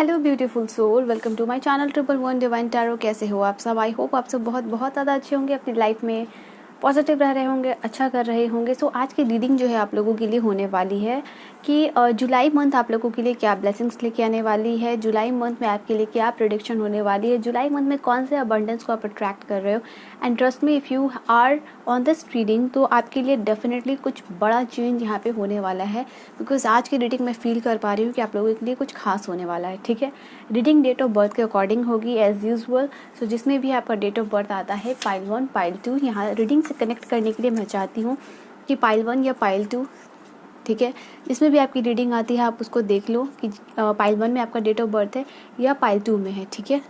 Hello beautiful soul, welcome to my channel triple one divine tarot. कैसे हो आप सब? आई होप आप सब बहुत बहुत ज़्यादा अच्छे होंगे, अपनी लाइफ में पॉजिटिव रह रहे होंगे, अच्छा कर रहे होंगे। सो आज की रीडिंग जो है आप लोगों के लिए होने वाली है कि जुलाई मंथ आप लोगों के लिए क्या ब्लेसिंग्स लेके आने वाली है, जुलाई मंथ में आपके लिए क्या प्रेडिक्शन होने वाली है, जुलाई मंथ में कौन से अबंडेंस को आप अट्रैक्ट कर रहे हो। And trust me, if you are on this reading तो आपके लिए डेफिनेटली कुछ बड़ा चेंज यहाँ पे होने वाला है, बिकॉज आज की रीडिंग मैं फील कर पा रही हूँ कि आप लोगों के लिए कुछ खास होने वाला है। ठीक है, रीडिंग डेट ऑफ बर्थ के अकॉर्डिंग होगी एज यूजुअल। सो जिसमें भी आपका डेट ऑफ बर्थ आता है पाइल 1 पाइल 2, यहाँ रीडिंग से कनेक्ट करने के लिए मैं चाहती हूँ कि पाइल 1 या पाइल 2, ठीक है, जिसमें भी आपकी रीडिंग आती है आप उसको देख लो कि पाइल 1 में आपका डेट ऑफ बर्थ है या पाइल 2 में है। ठीक है,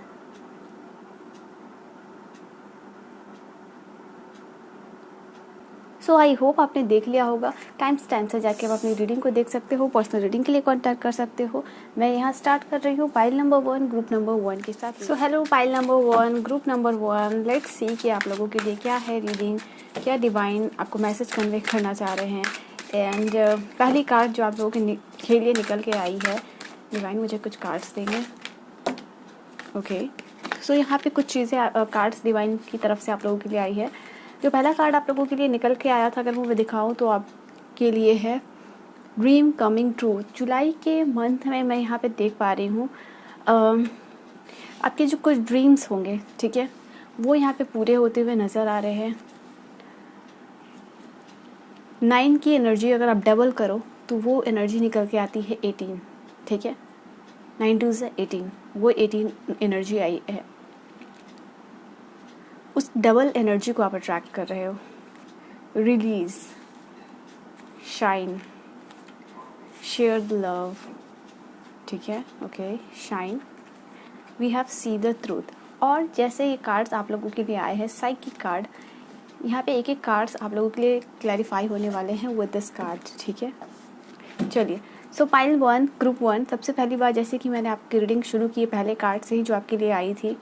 सो आई होप आपने देख लिया होगा। टाइम से जाके आप अपनी रीडिंग को देख सकते हो, पर्सनल रीडिंग के लिए कांटेक्ट कर सकते हो। मैं यहाँ स्टार्ट कर रही हूँ पाइल नंबर 1 ग्रुप नंबर 1 के साथ। So hello pile number 1 group number 1, let's see कि आप लोगों के लिए क्या है रीडिंग, क्या डिवाइन आपको मैसेज कन्वे करना चाह रहे हैं। एंड पहली कार्ड जो आप लोगों के लिए निकल के आई है, डिवाइन मुझे कुछ कार्ड्स देंगे। ओके, सो यहाँ पे कुछ चीज़ें कार्ड्स डिवाइन की तरफ से आप लोगों के लिए आई है। जो पहला कार्ड आप लोगों के लिए निकल के आया था, अगर वो मैं दिखाऊं तो आपके लिए है ड्रीम कमिंग ट्रू। जुलाई के मंथ में मैं यहाँ पे देख पा रही हूँ आपके जो कुछ ड्रीम्स होंगे, ठीक है, वो यहाँ पे पूरे होते हुए नज़र आ रहे हैं। 9 की एनर्जी अगर आप डबल करो तो वो एनर्जी निकल के आती है 18। ठीक है, 9 2 से 18, वो 18 एनर्जी आई है। उस डबल एनर्जी को आप अट्रैक्ट कर रहे हो। Release, shine, share the love, ठीक है, okay, shine, we have see the truth. और जैसे ये कार्ड्स आप लोगों के लिए आए हैं साइकिक कार्ड, यहाँ पे एक एक कार्ड्स आप लोगों के लिए क्लैरिफाई होने वाले हैं विद दिस कार्ड। ठीक है, चलिए। सो पाइल 1 ग्रुप 1, सबसे पहली बार जैसे कि मैंने आपकी रीडिंग शुरू की पहले कार्ड से ही जो आपके लिए आई थी,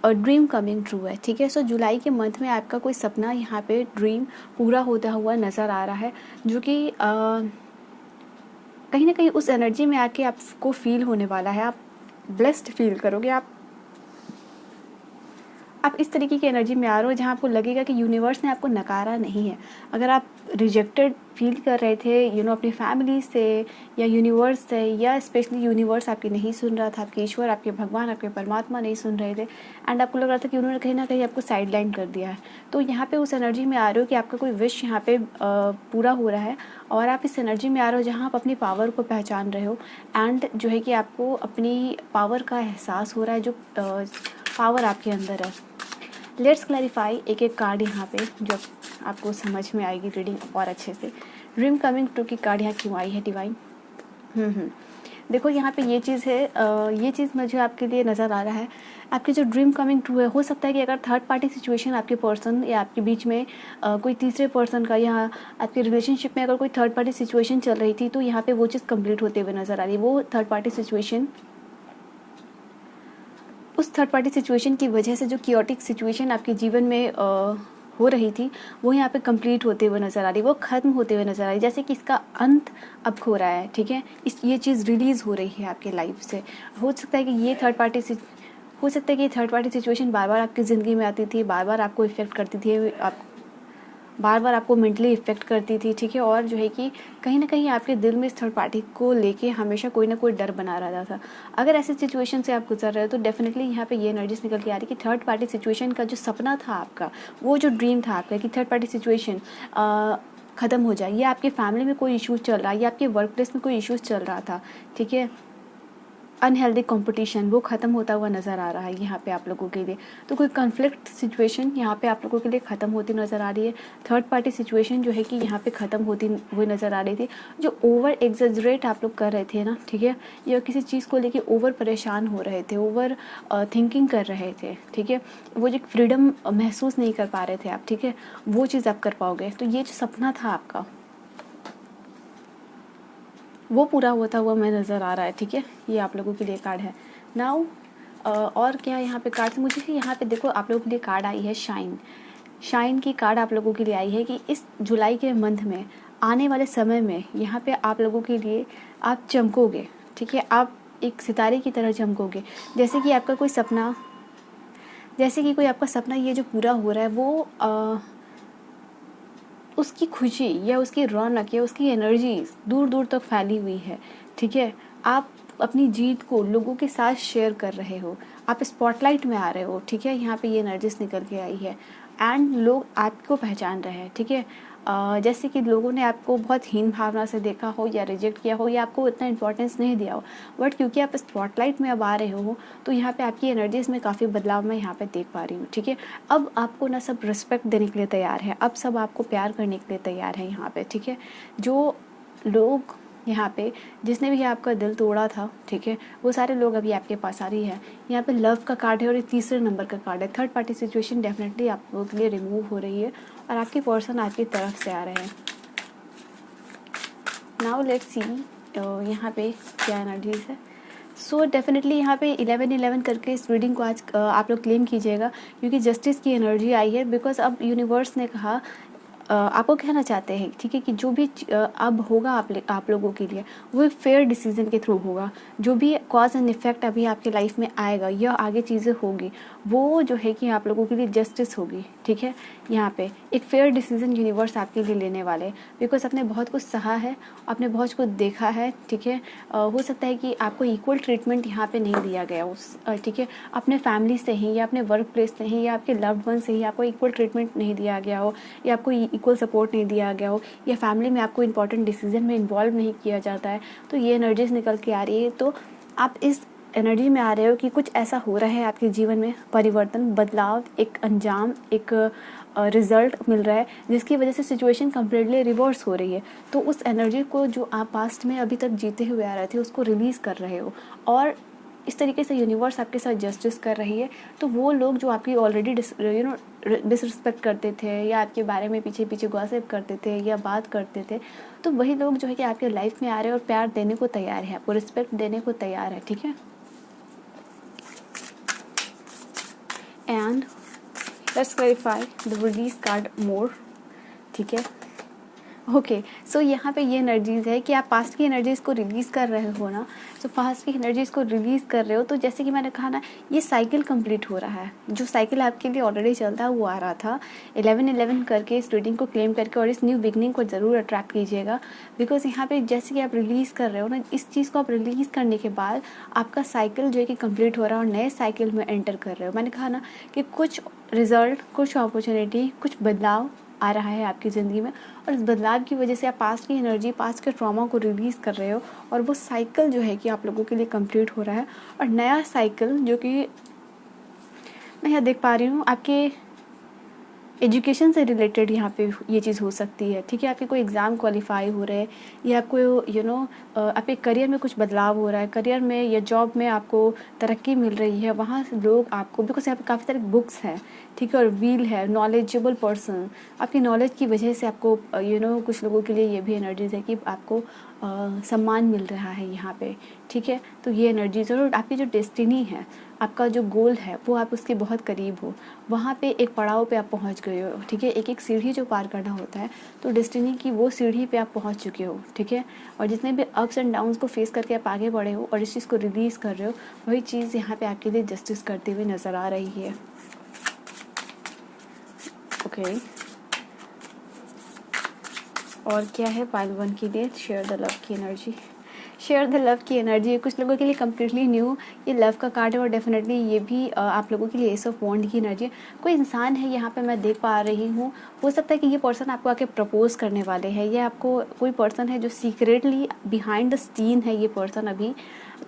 और ड्रीम कमिंग ट्रू है। ठीक है, सो जुलाई के मंथ में आपका कोई सपना यहाँ पे ड्रीम पूरा होता हुआ नज़र आ रहा है, जो कि कहीं ना कहीं उस एनर्जी में आके आपको फील होने वाला है। आप ब्लेस्ड फील करोगे, आप इस तरीके की एनर्जी में आ रहे हो जहाँ आपको लगेगा कि यूनिवर्स ने आपको नकारा नहीं है। अगर आप रिजेक्टेड फील कर रहे थे अपनी फैमिली से या यूनिवर्स से, या स्पेशली यूनिवर्स आपकी नहीं सुन रहा था, आपके ईश्वर, आपके भगवान, आपके परमात्मा नहीं सुन रहे थे, एंड आपको लग रहा था कि उन्होंने कहीं ना कहीं आपको साइड लाइन कर दिया है, तो यहाँ पे उस एनर्जी में आ रहे हो कि आपका कोई विश यहाँ पे पूरा हो रहा है, और आप इस एनर्जी में आ रहे हो जहाँ आप अपनी पावर को पहचान रहे हो, एंड जो है कि आपको अपनी पावर का एहसास हो रहा है, जो पावर आपके अंदर है। लेट्स क्लैरिफाई एक एक कार्ड यहाँ पे जो आपको समझ में आएगी रीडिंग और अच्छे से। ड्रीम कमिंग ट्रू की कार्ड यहाँ क्यों आई है डिवाइन? देखो यहाँ पे ये चीज़ है, ये चीज़ मुझे आपके लिए नज़र आ रहा है। आपकी जो ड्रीम कमिंग ट्रू है, हो सकता है कि अगर थर्ड पार्टी सिचुएशन आपके पर्सन या आपके बीच में कोई तीसरे पर्सन का, या आपके रिलेशनशिप में अगर कोई थर्ड पार्टी सिचुएशन चल रही थी, तो यहाँ पे वो चीज़ कंप्लीट होते हुए नज़र आ रही है। वो थर्ड पार्टी सिचुएशन, उस थर्ड पार्टी सिचुएशन की वजह से जो कियोटिक सिचुएशन आपके जीवन में हो रही थी, वो यहाँ पे कंप्लीट होते हुए नज़र आ रही है, वो ख़त्म होते हुए नज़र आ रही है, जैसे कि इसका अंत अब हो रहा है। ठीक है, ये चीज़ रिलीज़ हो रही है आपके लाइफ से। हो सकता है कि ये थर्ड पार्टी सिचुएशन बार बार आपकी ज़िंदगी में आती थी, बार बार आपको इफ़ेक्ट करती थी, बार बार आपको मेंटली इफ़ेक्ट करती थी। ठीक है, और जो है कि कहीं ना कहीं आपके दिल में इस थर्ड पार्टी को लेके हमेशा कोई ना कोई डर बना रहता था। अगर ऐसी सिचुएशन से आप गुजर रहे हो तो डेफिनेटली यहाँ पे ये एनर्जीज निकल के आ रही है कि थर्ड पार्टी सिचुएशन का जो सपना था आपका, वो जो ड्रीम था आपका कि थर्ड पार्टी सिचुएशन ख़त्म हो जाए, या आपकी फैमिली में कोई इशूज़ चल रहा है, या आपके वर्क प्लेस में कोई इशूज़ चल रहा था, ठीक है, अनहेल्दी कंपटीशन, वो ख़त्म होता हुआ नज़र आ रहा है यहाँ पे आप लोगों के लिए। तो कोई कॉन्फ्लिक्ट सिचुएशन यहाँ पे आप लोगों के लिए ख़त्म होती नज़र आ रही है। थर्ड पार्टी सिचुएशन जो है कि यहाँ पे ख़त्म होती हुई नज़र आ रही थी। जो ओवर एग्जेजरेट आप लोग कर रहे थे ना, ठीक है, या किसी चीज़ को लेके ओवर परेशान हो रहे थे, ओवर थिंकिंग कर रहे थे, ठीक है, वो जो फ्रीडम महसूस नहीं कर पा रहे थे आप, ठीक है, वो चीज़ आप कर पाओगे। तो ये जो सपना था आपका, वो पूरा होता हुआ मैं नज़र आ रहा है। ठीक है, ये आप लोगों के लिए कार्ड है। नाउ और क्या यहाँ पे कार्ड से मुझे यहाँ पे देखो आप लोगों के लिए कार्ड आई है शाइन। शाइन की कार्ड आप लोगों के लिए आई है कि इस जुलाई के मंथ में, आने वाले समय में, यहाँ पे आप लोगों के लिए आप चमकोगे। ठीक है, आप एक सितारे की तरह चमकोगे। जैसे कि आपका कोई सपना, ये जो पूरा हो रहा है वो उसकी खुशी या उसकी रौनक या उसकी एनर्जी दूर दूर तक फैली हुई है, ठीक है। आप अपनी जीत को लोगों के साथ शेयर कर रहे हो, आप स्पॉटलाइट में आ रहे हो, ठीक है। यहाँ पे ये एनर्जीज निकल के आई है एंड लोग आपको पहचान रहे हैं, ठीक है। जैसे कि लोगों ने आपको बहुत हीन भावना से देखा हो या रिजेक्ट किया हो या आपको इतना इंपॉर्टेंस नहीं दिया हो, बट क्योंकि आप स्पॉटलाइट में अब आ रहे हो तो यहाँ पे आपकी एनर्जीज में काफ़ी बदलाव मैं यहाँ पे देख पा रही हूँ, ठीक है। अब आपको ना सब रिस्पेक्ट देने के लिए तैयार है, अब सब आपको प्यार करने के लिए तैयार है यहाँ पे, ठीक है। जो लोग यहाँ पे जिसने भी आपका दिल तोड़ा था, ठीक है, वो सारे लोग अभी आपके पास आ रही है। यहाँ पे लव का कार्ड है और ये तीसरे नंबर का कार्ड है। थर्ड पार्टी सिचुएशन डेफिनेटली आप लोगों के लिए रिमूव हो रही है और आपके पर्सन आपकी तरफ से आ रहे हैं। नाउ लेट्स सी यहाँ पे क्या एनर्जीज है। सो डेफिनेटली यहाँ पे 11-11 करके इस रीडिंग को आज आप लोग क्लेम कीजिएगा, क्योंकि जस्टिस की एनर्जी आई है। बिकॉज अब यूनिवर्स ने कहा आपको कहना चाहते हैं, ठीक है, कि जो भी अब होगा आप लोगों के लिए वो फेयर डिसीजन के थ्रू होगा। जो भी कॉज एंड इफेक्ट अभी आपके लाइफ में आएगा या आगे चीज़ें होगी वो जो है कि आप लोगों के लिए जस्टिस होगी, ठीक है। यहाँ पे एक फेयर डिसीजन यूनिवर्स आपके लिए लेने वाले हैं। बिकॉज आपने बहुत कुछ सहा है, आपने बहुत कुछ देखा है, ठीक है। हो सकता है कि आपको इक्वल ट्रीटमेंट यहाँ पे नहीं दिया गया उस, ठीक है, अपने फैमिली से ही या अपने वर्क प्लेस से ही या आपके लव्ड वन से ही आपको इक्वल ट्रीटमेंट नहीं दिया गया हो या आपको इक्वल सपोर्ट नहीं दिया गया हो या फैमिली में आपको इंपॉर्टेंट डिसीजन में इन्वॉल्व नहीं किया जाता है। तो ये एनर्जीज निकल के आ रही है। तो आप इस एनर्जी में आ रहे हो कि कुछ ऐसा हो रहा है आपके जीवन में, परिवर्तन, बदलाव, एक अंजाम, एक रिजल्ट मिल रहा है जिसकी वजह से सिचुएशन कम्प्लीटली रिवर्स हो रही है। तो उस एनर्जी को जो आप पास्ट में अभी तक जीते हुए आ रहे थे उसको रिलीज़ कर रहे हो और इस तरीके से यूनिवर्स आपके साथ जस्टिस कर रही है। तो वो लोग जो आपकी ऑलरेडी डिसरिस्पेक्ट करते थे या आपके बारे में पीछे पीछे गॉसिप करते थे या बात करते थे, तो वही लोग जो है कि आपके लाइफ में आ रहे हैं और प्यार देने को तैयार है, आपको रिस्पेक्ट देने को तैयार है, ठीक है। And let's clarify the release card more, ठीक है। ओके, सो यहाँ पे ये एनर्जीज़ है कि आप पास्ट की एनर्जीज़ को रिलीज़ कर रहे हो ना। तो पास्ट की एनर्जीज़ को रिलीज़ कर रहे हो तो जैसे कि मैंने कहा ना, ये साइकिल कंप्लीट हो रहा है। जो साइकिल आपके लिए ऑलरेडी चलता है वो आ रहा था। 11-11 करके इस रीडिंग को क्लेम करके और इस न्यू बिगनिंग को ज़रूर अट्रैक्ट कीजिएगा। बिकॉज यहाँ पे जैसे कि आप रिलीज़ कर रहे हो ना, इस चीज़ को आप रिलीज़ करने के बाद आपका साइकिल जो है कि कंप्लीट हो रहा है और नए साइकिल में एंटर कर रहे हो। मैंने कहा ना कि कुछ रिजल्ट, कुछ अपॉर्चुनिटी, कुछ बदलाव आ रहा है आपकी ज़िंदगी में और इस बदलाव की वजह से आप पास्ट की एनर्जी, पास्ट के ट्रॉमा को रिलीज़ कर रहे हो और वो साइकिल जो है कि आप लोगों के लिए कंप्लीट हो रहा है। और नया साइकिल जो कि मैं यहाँ देख पा रही हूँ आपके एजुकेशन से रिलेटेड यहाँ पे ये चीज़ हो सकती है, ठीक है। आपके कोई एग्ज़ाम क्वालिफाई हो रहे हैं या आपको आपके करियर में कुछ बदलाव हो रहा है, करियर में या जॉब में आपको तरक्की मिल रही है, वहाँ से लोग आपको, बिकॉज यहाँ पे काफ़ी सारे बुक्स हैं, ठीक है, और व्हील है, नॉलेजेबल पर्सन, आपकी नॉलेज की वजह से आपको कुछ लोगों के लिए ये भी एनर्जीज है कि आपको सम्मान मिल रहा है यहाँ पे, ठीक है। तो ये एनर्जीज और आपकी जो डेस्टिनी है, आपका जो गोल है वो आप उसके बहुत करीब हो, वहाँ पे एक पड़ाव पे आप पहुँच गए हो, ठीक है। एक एक सीढ़ी जो पार करना होता है, तो डेस्टिनी की वो सीढ़ी पे आप पहुँच चुके हो, ठीक है। और जितने भी अप्स एंड डाउन्स को फेस करके आप आगे बढ़े हो और इस चीज़ को रिलीज़ कर रहे हो, वही चीज़ यहाँ पे आपके लिए जस्टिस करते हुए नज़र आ रही है। ओके, और क्या है पाइल 1 के लिए? शेयर द लव की एनर्जी। शेयर द लव की एनर्जी कुछ लोगों के लिए कम्प्लीटली न्यू ये लव का कार्ड है और डेफिनेटली ये भी आप लोगों के लिए एस ऑफ वॉन्ड की एनर्जी है। कोई इंसान है यहाँ पे मैं देख पा रही हूँ, हो सकता है कि ये पर्सन आपको आके प्रपोज करने वाले हैं या आपको कोई पर्सन है जो सीक्रेटली बिहाइंड द सीन है ये पर्सन अभी।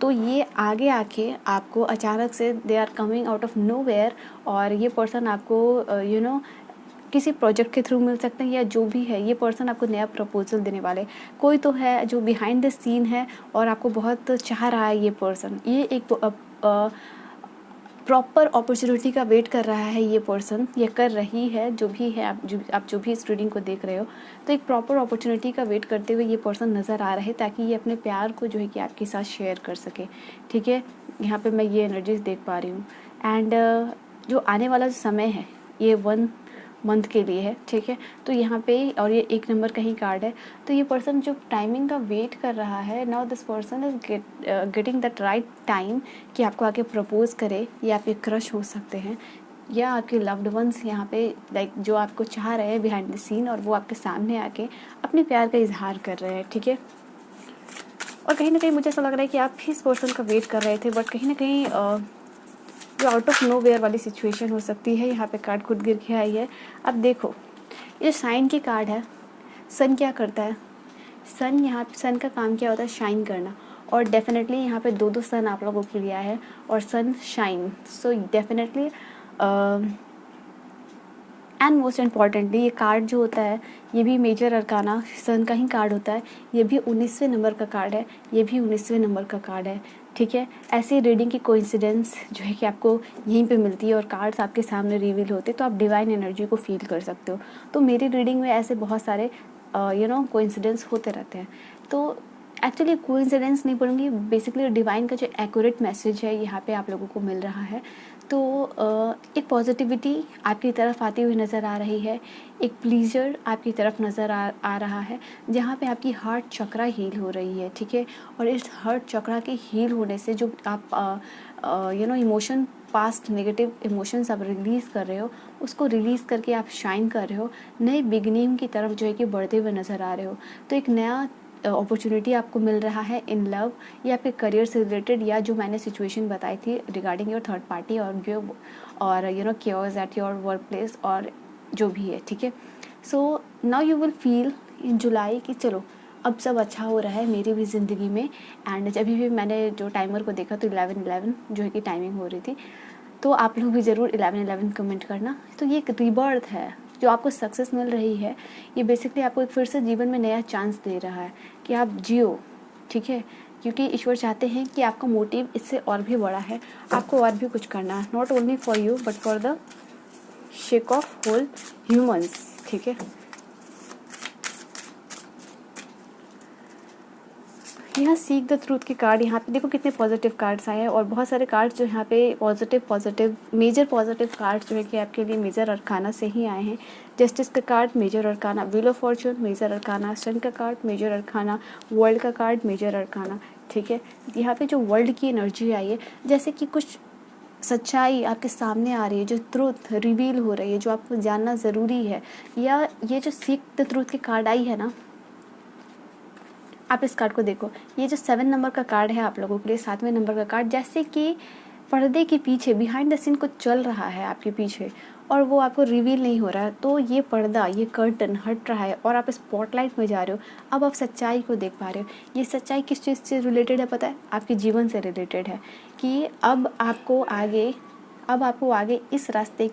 तो ये आगे आके आपको अचानक से they are coming out of nowhere और ये पर्सन आपको किसी प्रोजेक्ट के थ्रू मिल सकते हैं या जो भी है, ये पर्सन आपको नया प्रपोजल देने वाले। कोई तो है जो बिहाइंड द सीन है और आपको बहुत चाह रहा है ये पर्सन, ये एक प्रॉपर अपॉर्चुनिटी का वेट कर रहा है ये पर्सन, ये कर रही है, जो भी है आप जो भी इस रीडिंग को देख रहे हो, तो एक प्रॉपर अपॉर्चुनिटी का वेट करते हुए ये पर्सन नज़र आ रहे हैं ताकि ये अपने प्यार को जो है कि आपके साथ शेयर कर सके, ठीक है। यहाँ पे मैं ये एनर्जीज देख पा रही हूँ। एंड जो आने वाला समय है ये मंथ के लिए है, ठीक है। तो यहाँ पे और ये 1 नंबर का ही कार्ड है। तो ये पर्सन जो टाइमिंग का वेट कर रहा है, now this person is getting that right time कि आपको आके प्रपोज करे, या आपके क्रश हो सकते हैं, या आपके लव्ड वंस यहाँ पे लाइक जो आपको चाह रहे हैं बिहाइंड द सीन, और वो आपके सामने आके अपने प्यार का इजहार कर रहे हैं, ठीक है। और कहीं ना कहीं मुझे ऐसा लग रहा है कि आप भी इस पर्सन का वेट कर रहे थे, बट कहीं ना कहीं जो आउट ऑफ नो वेयर वाली सिचुएशन हो सकती है। यहाँ पे कार्ड खुद गिर के आई है। अब देखो, ये साइन की कार्ड है। सन क्या करता है? सन यहाँ सन का काम क्या होता है? शाइन करना। और डेफिनेटली यहाँ पे 2 सन आप लोगों के लिए आया है, और sunshine. So definitely and most importantly ये कार्ड जो होता है, ये भी मेजर अरकाना सन का ही कार्ड होता है। ये भी 19वें नंबर का कार्ड है, ये भी 19वें नंबर का कार्ड है, ठीक है। ऐसी रीडिंग की कोइंसिडेंस जो है कि आपको यहीं पे मिलती है और कार्ड्स आपके सामने रिवील होते हैं, तो आप डिवाइन एनर्जी को फील कर सकते हो। तो मेरी रीडिंग में ऐसे बहुत सारे कोइंसिडेंस होते रहते हैं। तो एक्चुअली कोइंसिडेंस नहीं बोलूँगी, बेसिकली डिवाइन का जो एक्यूरेट मैसेज है यहाँ पे आप लोगों को मिल रहा है। तो एक पॉजिटिविटी आपकी तरफ आती हुई नज़र आ रही है, एक प्लीजर आपकी तरफ नज़र आ रहा है, जहाँ पे आपकी हार्ट चक्रा हील हो रही है, ठीक है। और इस हार्ट चक्रा के हील होने से जो आप इमोशन, पास्ट नेगेटिव इमोशंस आप रिलीज़ कर रहे हो, उसको रिलीज़ करके आप शाइन कर रहे हो, नए बिगनिंग की तरफ जो है कि बढ़ते हुए नज़र आ रहे हो। तो एक नया अपॉर्चुनिटी आपको मिल रहा है इन लव, या आपके करियर से रिलेटेड, या जो मैंने सिचुएशन बताई थी रिगार्डिंग योर थर्ड पार्टी और chaos at your work place, और जो भी है, ठीक है। So now you will feel in July कि चलो अब सब अच्छा हो रहा है मेरी भी ज़िंदगी में। एंड जब भी मैंने जो टाइमर को देखा तो 11:11 जो है कि टाइमिंग हो रही थी। तो आप लोग भी ज़रूर 11:11 कमेंट करना। तो ये एक रीबर्थ है, जो आपको सक्सेस मिल रही है, ये बेसिकली आपको एक फिर से जीवन में नया चांस दे रहा है कि आप जियो, ठीक है। क्योंकि ईश्वर चाहते हैं कि आपका मोटिव इससे और भी बड़ा है, आपको और भी कुछ करना है, not only for you but for the sake of whole humans, ठीक है। यहाँ सीक द ट्रूथ के कार्ड, यहाँ पे देखो कितने पॉजिटिव कार्ड्स आए हैं, और बहुत सारे कार्ड्स जो यहाँ पे पॉजिटिव मेजर पॉजिटिव कार्ड्स जो है कि आपके लिए मेजर अरकाना से ही आए हैं। जस्टिस का card major arcana, wheel of fortune major arcana, sun का कार्ड मेजर अरकाना, वर्ल्ड का कार्ड मेजर अरकाना, ठीक है। यहाँ पे जो वर्ल्ड की एनर्जी आई है, जैसे कि कुछ सच्चाई आपके सामने आ रही है, जो ट्रूथ रिवील हो रही है, जो आपको जानना ज़रूरी है। या ये जो सीक द ट्रूथ की कार्ड आई है ना, आप इस कार्ड को देखो, ये जो 7 नंबर का कार्ड है आप लोगों के लिए, 7वें नंबर का कार्ड, जैसे कि पर्दे के पीछे बिहाइंड द सीन कुछ चल रहा है आपके पीछे, और वो आपको रिवील नहीं हो रहा है। तो ये पर्दा, ये कर्टन हट रहा है और आप स्पॉटलाइट में जा रहे हो। अब आप सच्चाई को देख पा रहे हो। ये सच्चाई किस चीज़ से रिलेटेड है पता है? आपके जीवन से रिलेटेड है कि अब आपको आगे इस रास्ते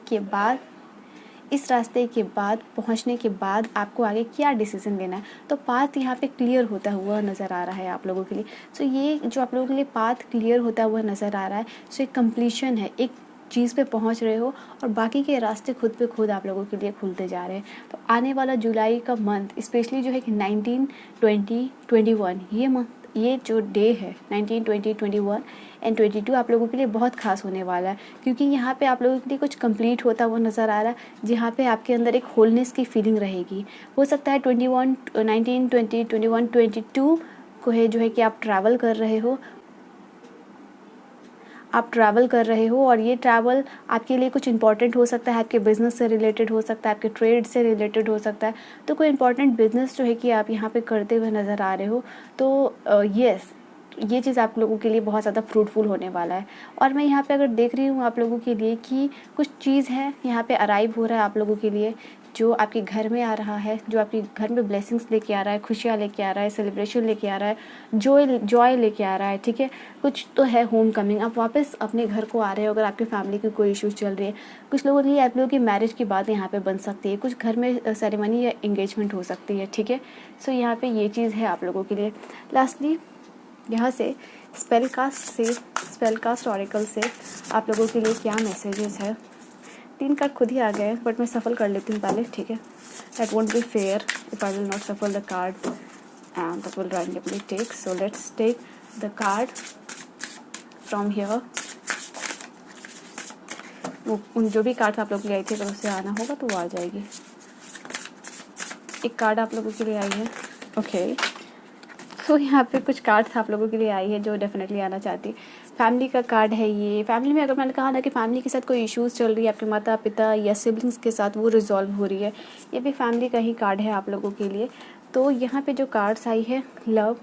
के बाद पहुंचने के बाद आपको आगे क्या डिसीजन लेना है। तो पाथ यहाँ पे क्लियर होता हुआ नज़र आ रहा है आप लोगों के लिए। सो ये जो आप लोगों के लिए पाथ क्लियर होता हुआ नज़र आ रहा है, सो एक कंप्लीशन है, एक चीज़ पे पहुंच रहे हो, और बाकी के रास्ते खुद पे खुद आप लोगों के लिए खुलते जा रहे हैं। तो आने वाला जुलाई का मंथ स्पेशली जो है कि 19, 20, 21 ये जो डे है 19, 20, 21 एंड 22 आप लोगों के लिए बहुत खास होने वाला है, क्योंकि यहाँ पे आप लोगों के लिए कुछ कंप्लीट होता हुआ नज़र आ रहा है, जहाँ पे आपके अंदर एक होलनेस की फीलिंग रहेगी। हो सकता है 21, 19, 20, 21, 22 को है जो है कि आप ट्रैवल कर रहे हो, और ये ट्रैवल आपके लिए कुछ इंपॉर्टेंट हो सकता है, आपके बिजनेस से रिलेटेड हो सकता है, आपके ट्रेड से रिलेटेड हो सकता है। तो कोई इंपॉर्टेंट बिजनेस जो है कि आप यहाँ पे करते हुए नज़र आ रहे हो। तो यस, ये चीज़ आप लोगों के लिए बहुत ज़्यादा फ्रूटफुल होने वाला है। और मैं यहाँ पे अगर देख रही हूँ आप लोगों के लिए कि कुछ चीज़ है यहाँ पे अराइव हो रहा है आप लोगों के लिए, जो आपके घर में आ रहा है, जो आपके घर में ब्लेसिंग्स लेके आ रहा है, खुशियाँ लेके आ रहा है, सेलिब्रेशन लेके आ रहा है, जॉय लेके आ रहा है, ठीक है। कुछ तो है होम कमिंग, आप वापस अपने घर को आ रहे हो। अगर आपकी फैमिली की कोई इश्यूज चल रही है, कुछ लोगों के लिए आप लोगों की मैरिज की बात यहाँ पे बन सकती है, कुछ घर में सेरेमनी या एंगेजमेंट हो सकती है, ठीक है। सो यहाँ पे ये चीज़ है आप लोगों के लिए। लास्टली यहाँ से स्पेलकास्ट ऑरेकल से आप लोगों के लिए क्या मैसेजेस है। 3 कार्ड खुद ही आ गए, बट मैं सफल कर लेती हूँ पहले, ठीक है। That won't be fair if I will not shuffle the card and that will randomly take. So let's take the card from here. वो उन जो भी कार्ड्स आप लोग के लिए आई थी, अगर उससे आना होगा तो वो आ जाएगी। एक कार्ड आप लोगों के लिए आई है। ओके, सो यहाँ पे कुछ कार्ड्स आप लोगों के लिए आई है जो डेफिनेटली आना चाहती है। फैमिली का कार्ड है ये। फैमिली में अगर मैंने कहा ना कि फैमिली के साथ कोई इश्यूज़ चल रही है आपके माता पिता या सिबलिंग्स के साथ, वो रिजॉल्व हो रही है, ये भी फैमिली का ही कार्ड है आप लोगों के लिए। तो यहाँ पे जो कार्ड्स आई है, love,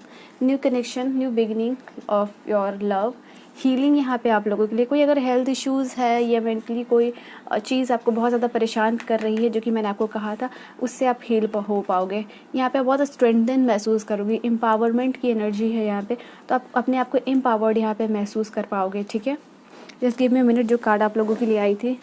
new connection, new beginning of your love, healing यहाँ पे आप लोगों के लिए। कोई अगर हेल्थ इश्यूज़ है या मेंटली कोई चीज़ आपको बहुत ज़्यादा परेशान कर रही है, जो कि मैंने आपको कहा था, उससे आप हील हो पाओगे। यहाँ पे बहुत स्ट्रेंथन महसूस करोगे, एम्पावरमेंट की एनर्जी है यहाँ पे, तो आप अपने आप को एम्पावर्ड यहाँ पे महसूस कर पाओगे। ठीक है, जस्ट गिव मी मिनट, जो कार्ड आप लोगों के लिए आई थी।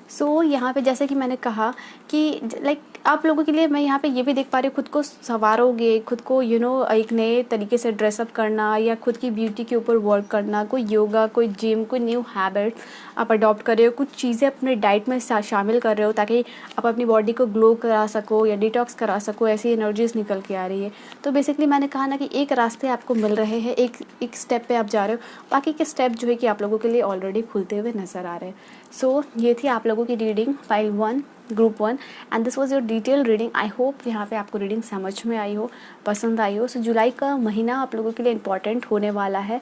सो यहाँ पे जैसे कि मैंने कहा कि लाइक आप लोगों के लिए मैं यहाँ पे ये भी देख पा रही हूँ, खुद को संवारोगे, खुद को एक नए तरीके से ड्रेसअप करना या खुद की ब्यूटी के ऊपर वर्क करना, कोई योगा, कोई जिम, कोई न्यू हैबिट आप अडॉप्ट कर रहे हो, कुछ चीज़ें अपने डाइट में शामिल कर रहे हो ताकि आप अपनी बॉडी को ग्लो करा सको या डिटॉक्स करा सको, ऐसी एनर्जीज निकल के आ रही है। तो बेसिकली मैंने कहा ना कि एक रास्ते आपको मिल रहे हैं, एक स्टेप पे आप जा रहे हो, बाकी के स्टेप जो है कि आप लोगों के लिए ऑलरेडी खुलते हुए नजर आ रहे हैं। सो ये थी आप लोगों की reading file 1 group 1 and this was your detail reading. I hope यहाँ पे आपको रीडिंग समझ में आई हो, पसंद आई हो। सो जुलाई का महीना आप लोगों के लिए इम्पॉर्टेंट होने वाला है,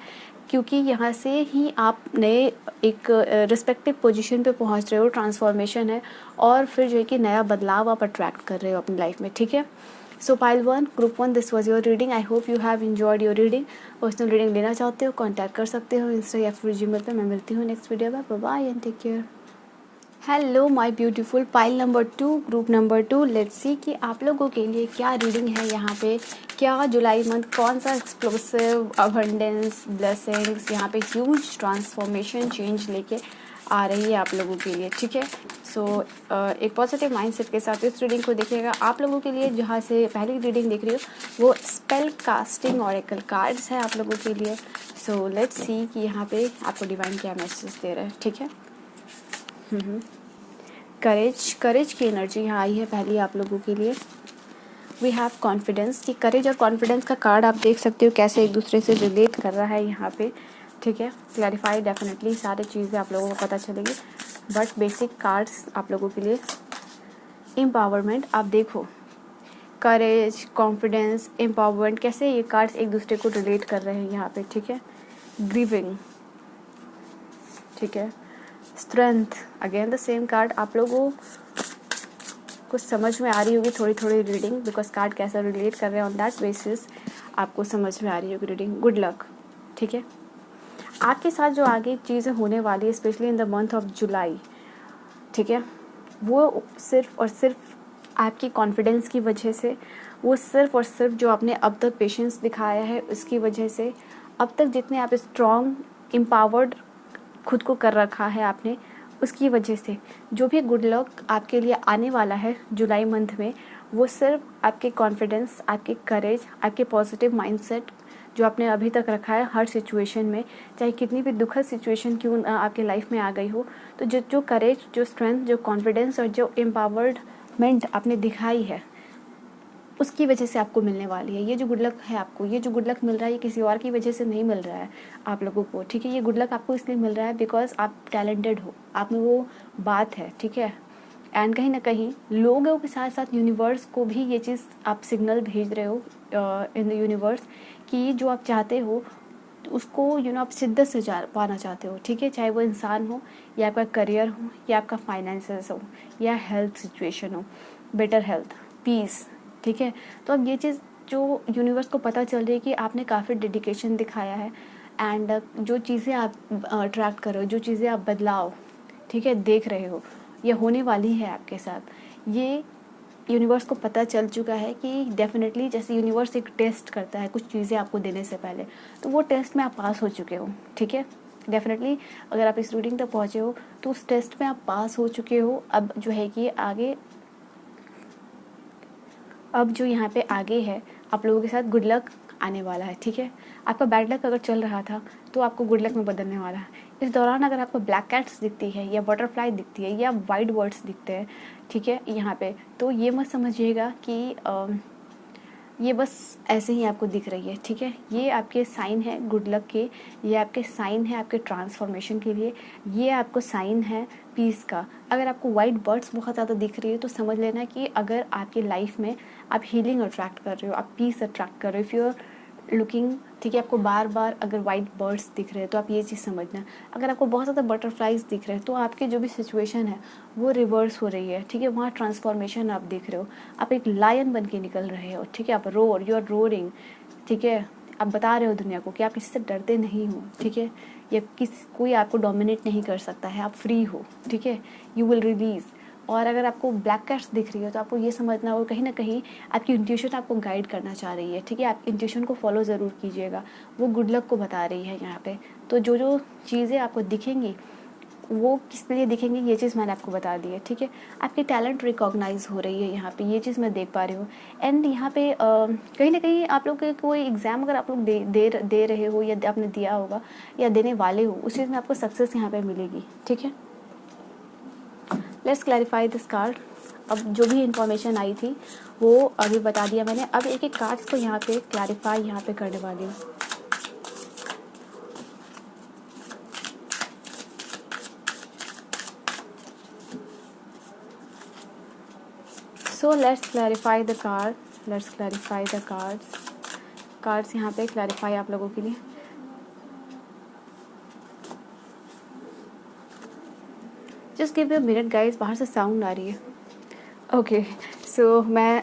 क्योंकि यहाँ से ही आप नए एक रिस्पेक्टिव पोजीशन पे पहुँच रहे हो, ट्रांसफॉर्मेशन है, और फिर जो है कि नया बदलाव आप अट्रैक्ट कर रहे हो अपनी लाइफ में। ठीक है, सो pile 1 group 1 this was your reading. I hope you have enjoyed your reading. Personal reading लेना चाहते हो, कॉन्टैक्ट कर सकते हो इंस्टा या फिर जीमेल पे। मैं मिलती हूँ नेक्स्ट वीडियो में। Bye bye and take care. Hello my beautiful pile number 2 group number 2, let's see कि आप लोगों के लिए क्या रीडिंग है यहाँ पे। क्या जुलाई मंथ कौन सा एक्सप्लोसिव अबंडेंस ब्लेसिंग्स यहाँ पे ह्यूज ट्रांसफॉर्मेशन चेंज लेके आ रही है आप लोगों के लिए। ठीक है, सो एक पॉजिटिव माइंडसेट के साथ इस रीडिंग को देखिएगा। आप लोगों के लिए जहाँ से पहली रीडिंग देख रही हो वो स्पेल कास्टिंग ऑरेकल कार्ड्स है आप लोगों के लिए। सो लेट्स सी कि यहाँ पे आपको डिवाइन क्या मैसेज दे रहा है। ठीक है, करेज की एनर्जी यहाँ आई है पहली आप लोगों के लिए। वी हैव कॉन्फिडेंस, कि करेज और कॉन्फिडेंस का कार्ड आप देख सकते हो कैसे एक दूसरे से रिलेट कर रहा है यहाँ पे। ठीक है, क्लैरिफाई डेफिनेटली सारी चीज़ें आप लोगों को पता चलेगी, बट बेसिक कार्ड्स आप लोगों के लिए एम्पावरमेंट। आप देखो करेज, कॉन्फिडेंस, एम्पावरमेंट, कैसे ये कार्ड्स एक दूसरे को रिलेट कर रहे हैं यहाँ पे। ठीक है, ग्रीविंग, ठीक है, strength, again the same card. आप लोगों को समझ में आ रही होगी थोड़ी थोड़ी रीडिंग, बिकॉज कार्ड कैसा रिलेट कर रहे हैं ऑन दैट बेसिस आपको समझ में आ रही होगी रीडिंग। Good luck. ठीक है, आपके साथ जो आगे चीज़ें होने वाली है specially in the month of July, ठीक है, वो सिर्फ और सिर्फ आपकी कॉन्फिडेंस की वजह से, वो सिर्फ और सिर्फ जो आपने अब तक पेशेंस दिखाया है उसकी वजह से, अब तक जितने आप स्ट्रॉन्ग एम्पावर्ड खुद को कर रखा है आपने, उसकी वजह से जो भी गुड लक आपके लिए आने वाला है जुलाई मंथ में, वो सिर्फ आपके कॉन्फिडेंस, आपके करेज, आपके पॉजिटिव माइंडसेट जो आपने अभी तक रखा है हर सिचुएशन में, चाहे कितनी भी दुखद सिचुएशन क्यों आपके लाइफ में आ गई हो, तो जो करेज, जो स्ट्रेंथ, जो कॉन्फिडेंस और जो एम्पावर्डमेंट आपने दिखाई है, उसकी वजह से आपको मिलने वाली है। ये जो गुड लक है आपको, ये जो गुड लक मिल रहा है, ये किसी और की वजह से नहीं मिल रहा है आप लोगों को। ठीक है, ये गुड लक आपको इसलिए मिल रहा है बिकॉज आप टैलेंटेड हो, आप में वो बात है। ठीक है, एंड कहीं ना कहीं लोगों के साथ साथ यूनिवर्स को भी ये चीज़ आप सिग्नल भेज रहे हो इन द यूनिवर्स कि जो आप चाहते हो उसको आप शिद्दत से पाना चाहते हो। ठीक है, चाहे वो इंसान हो या आपका करियर हो या आपका फाइनेंसेस हो या हेल्थ सिचुएशन हो, बेटर हेल्थ, पीस। ठीक है, तो अब ये चीज़ जो यूनिवर्स को पता चल रही है कि आपने काफ़ी डेडिकेशन दिखाया है, एंड जो चीज़ें आप अट्रैक्ट कर रहे हो, जो चीज़ें आप बदलाव, ठीक है, देख रहे हो, ये होने वाली है आपके साथ, ये यूनिवर्स को पता चल चुका है कि डेफिनेटली, जैसे यूनिवर्स एक टेस्ट करता है कुछ चीज़ें आपको देने से पहले, तो वो टेस्ट में आप पास हो चुके हो। ठीक है, डेफिनेटली अगर आप इस रीडिंग तक पहुँचे हो तो उस टेस्ट में आप पास हो चुके हो। अब जो है कि आगे, अब जो यहाँ पे आगे है आप लोगों के साथ गुड लक आने वाला है। ठीक है, आपका बैड लक अगर चल रहा था तो आपको गुड लक में बदलने वाला है। इस दौरान अगर आपको ब्लैक कैट्स दिखती है या बटरफ्लाई दिखती है या वाइट बर्ड्स दिखते हैं, ठीक है, यहाँ पे, तो ये मत समझिएगा कि ये बस ऐसे ही आपको दिख रही है, ठीक है। ये आपके साइन है गुड लक के, ये आपके साइन है आपके ट्रांसफॉर्मेशन के लिए, ये आपको साइन है पीस का। अगर आपको वाइट बर्ड्स बहुत ज़्यादा दिख रही है तो समझ लेना कि अगर आपकी लाइफ में आप हीलिंग अट्रैक्ट कर रहे हो, आप पीस अट्रैक्ट कर रहे हो। इफ़ यू आर लुकिंग, ठीक है, आपको बार बार अगर वाइट बर्ड्स दिख रहे हैं तो आप ये चीज़ समझना। अगर आपको बहुत ज़्यादा बटरफ्लाइज दिख रहे हैं तो आपके जो भी सिचुएशन है वो रिवर्स हो रही है, ठीक है। वहाँ ट्रांसफॉर्मेशन आप देख रहे हो, आप एक लायन बन के निकल रहे हो, ठीक है। आप यू आर रोरिंग, ठीक है। आप बता रहे हो दुनिया को कि आप किसी से डरते नहीं हो, ठीक है। या कोई आपको डोमिनेट नहीं कर सकता है, आप फ्री हो, ठीक है। You will release. और अगर आपको ब्लैक कैट्स दिख रही है तो आपको ये समझना हो कहीं ना कहीं आपकी इंट्यूशन आपको गाइड करना चाह रही है, ठीक है। आप इंट्यूशन को फॉलो ज़रूर कीजिएगा, वो गुड लक को बता रही है यहाँ पे। तो जो जो चीज़ें आपको दिखेंगी वो किस लिए दिखेंगी ये चीज़ मैंने आपको बता दी है, ठीक है। आपकी टैलेंट रिकॉग्नाइज हो रही है यहाँ पे, ये चीज़ मैं देख पा रही हूँ। एंड यहाँ पे कहीं ना कहीं आप लोग के कोई एग्ज़ाम अगर आप लोग दे रहे हो या आपने दिया होगा या देने वाले हो, उस चीज़ में आपको सक्सेस यहाँ पे मिलेगी, ठीक है। Let's clarify this card. अब जो भी इंफॉर्मेशन आई थी वो अभी बता दिया मैंने। अब एक एक कार्ड्स को यहाँ पे क्लैरिफाई यहाँ पे करने वाली हूँ। So let's clarify the card, let's clarify the cards यहाँ पे क्लैरिफाई आप लोगों के लिए। Just give a minute guys, बाहर से साउंड आ रही है। ओके, सो मैं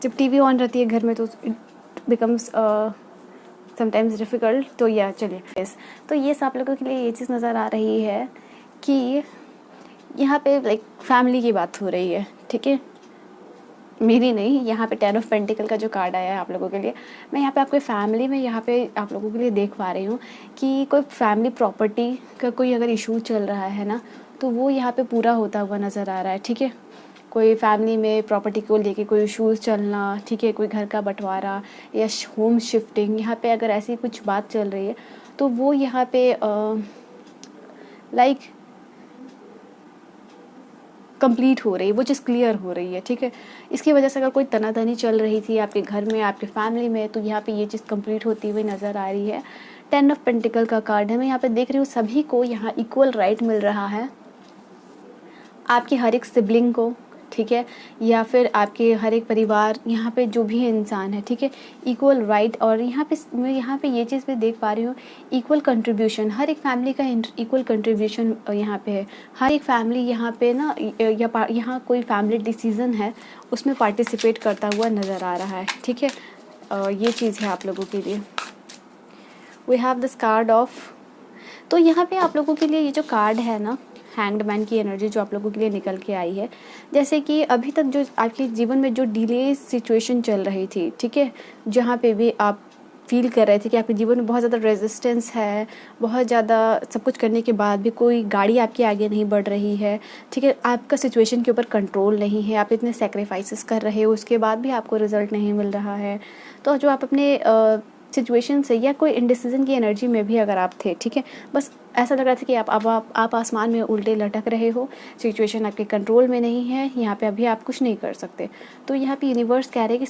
जब टीवी ऑन रहती है घर में तो इट बिकम्स समटाइम्स डिफ़िकल्ट। तो या चलिए यस, तो ये आप लोगों के लिए ये चीज़ नज़र आ रही है कि यहाँ पे लाइक फैमिली की बात हो रही है, ठीक है। मेरी नहीं, यहाँ पे 10 ऑफ पेंटिकल का जो कार्ड आया है आप लोगों के लिए, मैं यहाँ पे आपके फैमिली में यहाँ पे आप लोगों के लिए देख पा रही हूँ कि कोई फैमिली प्रॉपर्टी का कोई अगर इशू चल रहा है ना तो वो यहाँ पे पूरा होता हुआ नज़र आ रहा है, ठीक है। कोई फैमिली में प्रॉपर्टी को लेके कोई इशूज़ चलना, ठीक है, कोई घर का बंटवारा या होम शिफ्टिंग, यहाँ पे अगर ऐसी कुछ बात चल रही है तो वो यहाँ पे लाइक कंप्लीट हो रही है, वो चीज़ क्लियर हो रही है, ठीक है। इसकी वजह से अगर कोई तनातनी चल रही थी आपके घर में, आपके फैमिली में, तो यहाँ पे ये चीज़ कंप्लीट होती हुई नज़र आ रही है। 10 ऑफ पेंटिकल का कार्ड है, मैं यहाँ पे देख रही हूँ सभी को यहाँ इक्वल राइट मिल रहा है, आपके हर एक सिबलिंग को, ठीक है, या फिर आपके हर एक परिवार, यहाँ पे जो भी इंसान है, ठीक है, इक्वल राइट। और मैं यहाँ पे ये चीज़ भी देख पा रही हूँ इक्वल कंट्रीब्यूशन, हर एक फैमिली का इक्वल कंट्रीब्यूशन यहाँ पे है। हर एक फैमिली यहाँ पे ना यहाँ कोई फैमिली डिसीजन है उसमें पार्टिसिपेट करता हुआ नज़र आ रहा है, ठीक है। ये चीज़ है आप लोगों के लिए। We have this card of, तो यहाँ पे आप लोगों के लिए ये जो कार्ड है ना, हैंग्ड मैन की एनर्जी जो आप लोगों के लिए निकल के आई है, जैसे कि अभी तक जो आपके जीवन में जो डिले सिचुएशन चल रही थी, ठीक है, जहाँ पे भी आप फील कर रहे थे कि आपके जीवन में बहुत ज़्यादा रेजिस्टेंस है, बहुत ज़्यादा सब कुछ करने के बाद भी कोई गाड़ी आपके आगे नहीं बढ़ रही है, ठीक है, आपका सिचुएशन के ऊपर कंट्रोल नहीं है, आप इतने सेक्रीफाइसेस कर रहे हो उसके बाद भी आपको रिजल्ट नहीं मिल रहा है। तो जो आप अपने सिचुएशन से या कोई इंडिसीजन की एनर्जी में भी अगर आप थे, ठीक है, बस ऐसा लग रहा था कि आप आसमान में उल्टे लटक रहे हो, सिचुएशन आपके कंट्रोल में नहीं है, यहाँ पे अभी आप कुछ नहीं कर सकते। तो यहाँ पे यूनिवर्स कह रहे हैं कि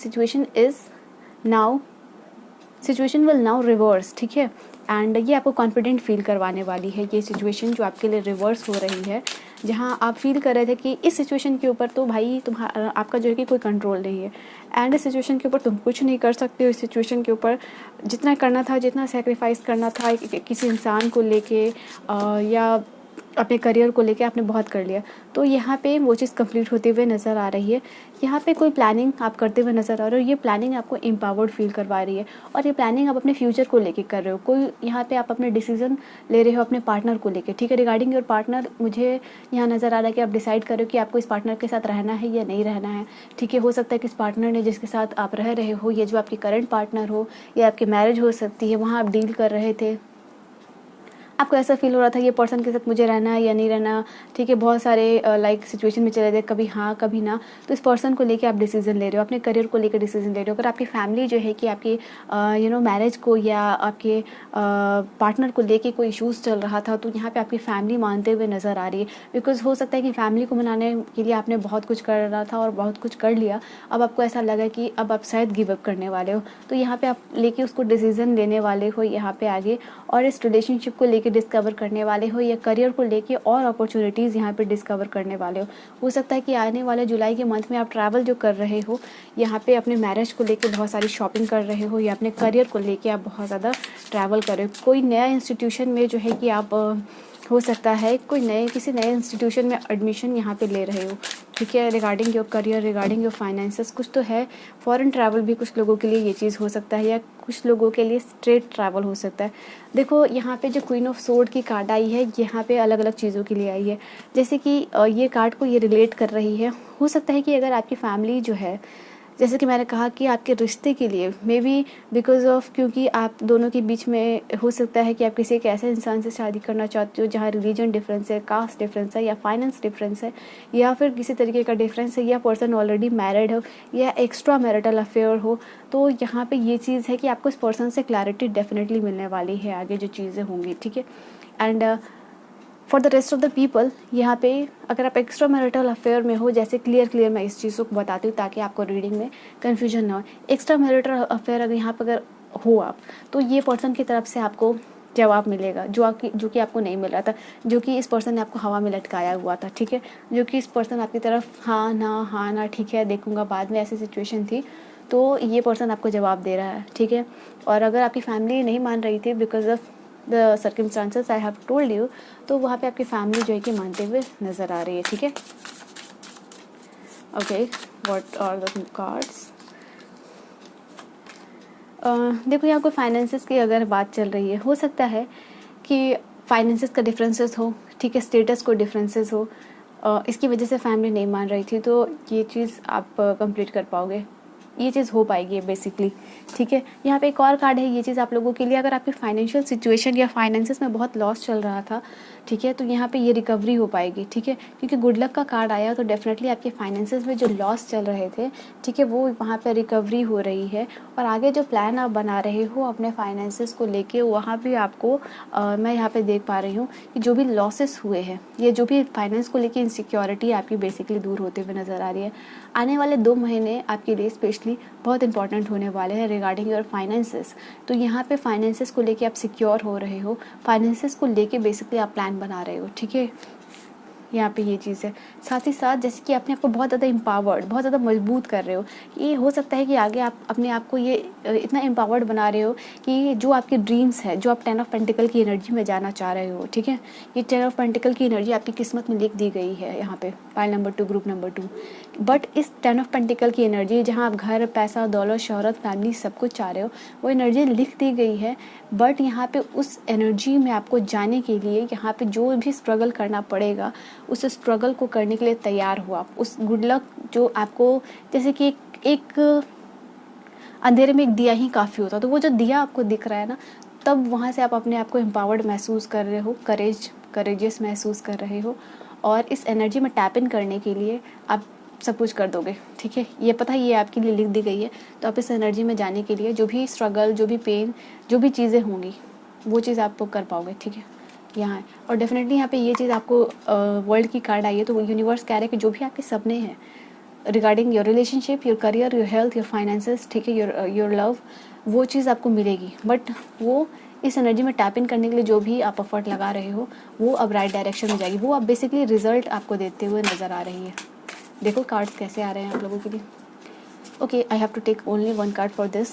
सिचुएशन विल नाउ रिवर्स, ठीक है। एंड ये आपको कॉन्फिडेंट फील करवाने वाली है, ये सिचुएशन जो आपके लिए रिवर्स हो रही है, जहाँ आप फील कर रहे थे कि इस सिचुएशन के ऊपर तो भाई आपका जो है कि कोई कंट्रोल नहीं है, एंड इस सिचुएशन के ऊपर तुम कुछ नहीं कर सकते हो। इस सिचुएशन के ऊपर जितना करना था, जितना सेक्रीफाइस करना था किसी इंसान को लेके या अपने करियर को लेके आपने बहुत कर लिया। तो यहाँ पे वो चीज़ कंप्लीट होते हुए नज़र आ रही है। यहाँ पे कोई प्लानिंग आप करते हुए नज़र आ रहे हो, ये प्लानिंग आपको एम्पावर्ड फील करवा रही है, और ये प्लानिंग आप अपने फ्यूचर को लेके कर रहे हो। कोई यहाँ पे आप अपने डिसीजन ले रहे हो अपने पार्टनर को लेके, ठीक है। रिगार्डिंग योर पार्टनर मुझे यहाँ नज़र आ रहा है कि आप डिसाइड कर रहे हो कि आपको इस पार्टनर के साथ रहना है या नहीं रहना है, ठीक है। हो सकता है कि इस पार्टनर ने जिसके साथ आप रह रहे हो, ये जो आपकी करंट पार्टनर हो या आपकी मैरिज हो सकती है, वहाँ आप डील कर रहे थे, आपको ऐसा फील हो रहा था ये पर्सन के साथ मुझे रहना है या नहीं रहना, ठीक है, बहुत सारे लाइक सिचुएशन में चले गए, कभी हाँ कभी ना, तो इस पर्सन को लेके आप डिसीजन ले रहे हो, अपने करियर को लेकर डिसीजन ले रहे हो। अगर आपकी फैमिली जो है कि आपकी मैरिज को या आपके पार्टनर को लेके कोई इश्यूज़ चल रहा था, तो यहाँ पे आपकी फैमिली मानते हुए नज़र आ रही है। बिकॉज हो सकता है कि फैमिली को मनाने के लिए आपने बहुत कुछ कर रहा था और बहुत कुछ कर लिया, अब आपको ऐसा लगा कि अब आप शायद गिव अप करने वाले हो, तो यहाँ पे आप लेके उसको डिसीजन लेने वाले हो यहाँ पे आगे, और इस रिलेशनशिप को लेके डिस्कवर करने वाले हो या करियर को लेके और अपॉर्चुनिटीज़ यहाँ पे डिस्कवर करने वाले हो सकता है कि आने वाले जुलाई के मंथ में आप ट्रैवल जो कर रहे हो, यहाँ पे अपने मैरिज को लेके बहुत सारी शॉपिंग कर रहे हो, या अपने करियर को लेके आप बहुत ज़्यादा ट्रैवल कर रहे हो। कोई नया इंस्टीट्यूशन में जो है कि आप हो सकता है कोई किसी नए इंस्टीट्यूशन में एडमिशन यहाँ पे ले रहे हो, ठीक है, regarding your career, regarding your finances कुछ तो है। फॉरेन ट्रैवल भी कुछ लोगों के लिए ये चीज़ हो सकता है, या कुछ लोगों के लिए स्ट्रेट ट्रैवल हो सकता है। देखो यहाँ पे जो क्वीन ऑफ सोर्ड की कार्ड आई है, यहाँ पे अलग अलग चीज़ों के लिए आई है, जैसे कि ये कार्ड को ये रिलेट कर रही है। हो सकता है कि अगर आपकी फैमिली जो है, जैसे कि मैंने कहा कि आपके रिश्ते के लिए मे बी बिकॉज ऑफ, क्योंकि आप दोनों के बीच में हो सकता है कि आप किसी एक ऐसे इंसान से शादी करना चाहते हो जहाँ रिलीजन डिफरेंस है, कास्ट डिफरेंस है, या फाइनेंस डिफरेंस है, या फिर किसी तरीके का डिफरेंस है, या पर्सन ऑलरेडी मैरिड हो, या एक्स्ट्रा मैरिटल अफेयर हो। तो यहाँ पे ये चीज़ है कि आपको इस पर्सन से क्लैरिटी डेफिनेटली मिलने वाली है आगे जो चीज़ें होंगी, ठीक है। And for the rest of the people, यहाँ पे अगर आप एक्स्ट्रा मैरिटल अफेयर में हो, जैसे क्लियर मैं इस चीज़ को बताती हूँ ताकि आपको रीडिंग में कन्फ्यूजन ना हो। एक्स्ट्रा मैरिटल अफेयर अगर यहाँ पर अगर हो आप, तो ये पर्सन की तरफ से आपको जवाब मिलेगा जो कि आपको नहीं मिल रहा था, जो कि इस पर्सन ने आपको हवा में लटकाया हुआ था, ठीक है, जो कि इस पर्सन आपकी तरफ हाँ ना ठीक है देखूंगा बाद में, ऐसी सिचुएशन थी, तो ये पर्सन आपको जवाब दे रहा है, ठीक है। और अगर आपकी फैमिली नहीं मान रही थी because of the circumstances I have told you, तो वहाँ पे आपकी फैमिली जो है कि मानते हुए नज़र आ रही है, ठीक है। Okay, what are the cards. देखो यहाँ कोई फाइनेंसेस की अगर बात चल रही है, हो सकता है कि फाइनेंसेस का डिफरेंसेस हो, ठीक है, स्टेटस को डिफरेंसेस हो, इसकी वजह से फैमिली नहीं मान रही थी, तो ये चीज़ आप कंप्लीट कर पाओगे, ये चीज़ हो पाएगी बेसिकली, ठीक है। यहाँ पे एक और कार्ड है, ये चीज़ आप लोगों के लिए, अगर आपकी फाइनेंशियल सिचुएशन या फाइनेंसेस में बहुत लॉस चल रहा था, ठीक है, तो यहाँ पे ये रिकवरी हो पाएगी, ठीक है, क्योंकि गुड लक का कार्ड आया, तो डेफिनेटली आपके फाइनेंसेस में जो लॉस चल रहे थे, ठीक है, वो वहाँ पे रिकवरी हो रही है। और आगे जो प्लान आप बना रहे हो अपने फाइनेंसेस को लेके, वहाँ भी आपको मैं यहाँ पे देख पा रही हूँ कि जो भी लॉसेस हुए हैं, ये जो भी फाइनेंस को लेके इनसिक्योरिटी आपकी बेसिकली दूर होते हुए नज़र आ रही है। आने वाले 2 महीने आपके लिए स्पेशली बहुत इंपॉर्टेंट होने वाले हैं रिगार्डिंग योर फाइनेंसेस। तो यहाँ पे फाइनेंसेस को लेके आप सिक्योर हो रहे हो, फाइनेंसेस को लेके बेसिकली आप प्लान बना रहे हो, ठीक है, यहाँ पे ये चीज़ है। साथ ही साथ जैसे कि अपने आप को बहुत ज़्यादा एम्पावर्ड, बहुत ज़्यादा मजबूत कर रहे हो, ये हो सकता है कि आगे आप अपने आप को ये इतना एम्पावर्ड बना रहे हो कि जो आपके ड्रीम्स है, जो आप 10 ऑफ पेंटिकल की एनर्जी में जाना चाह रहे हो, ठीक है, ये 10 ऑफ पेंटिकल की एनर्जी आपकी किस्मत में लिख दी गई है यहाँ पे, pile number 2, group number 2। But इस 10 ऑफ पेंटिकल की एनर्जी, जहाँ आप घर, पैसा, दौलत, शोहरत, फैमिली सब कुछ चाह रहे हो, वो एनर्जी लिख दी गई है। बट यहाँ पे उस एनर्जी में आपको जाने के लिए यहाँ पे जो भी स्ट्रगल करना पड़ेगा, उस स्ट्रगल को करने के लिए तैयार हो आप। उस गुड लक जो आपको, जैसे कि एक अंधेरे में एक दिया ही काफ़ी होता, तो वो जो दिया आपको दिख रहा है ना, तब वहाँ से आप अपने आप को एम्पावर्ड महसूस कर रहे हो, करेजियस महसूस कर रहे हो, और इस एनर्जी में टैप इन करने के लिए आप सब कुछ कर दोगे, ठीक है, ये पता है ये आपके लिए लिख दी गई है। तो आप इस एनर्जी में जाने के लिए जो भी स्ट्रगल, जो भी पेन, जो भी चीज़ें होंगी, वो चीज़ आप कर पाओगे, ठीक है, यहाँ है। और डेफिनेटली यहाँ पे ये चीज़ आपको वर्ल्ड की कार्ड आई है, तो यूनिवर्स कह रहा है कि जो भी आपके सपने हैं regarding your relationship, your career, your health, your finances, ठीक है, योर लव, वो चीज़ आपको मिलेगी। बट वो इस एनर्जी में टैप इन करने के लिए जो भी आप एफर्ट लगा रहे हो, वो अब राइट डायरेक्शन में जाएगी, वो अब बेसिकली रिजल्ट आपको देते हुए नज़र आ रही है। देखो कार्ड्स कैसे आ रहे हैं आप लोगों के लिए। Okay, I have to take only 1 card for this.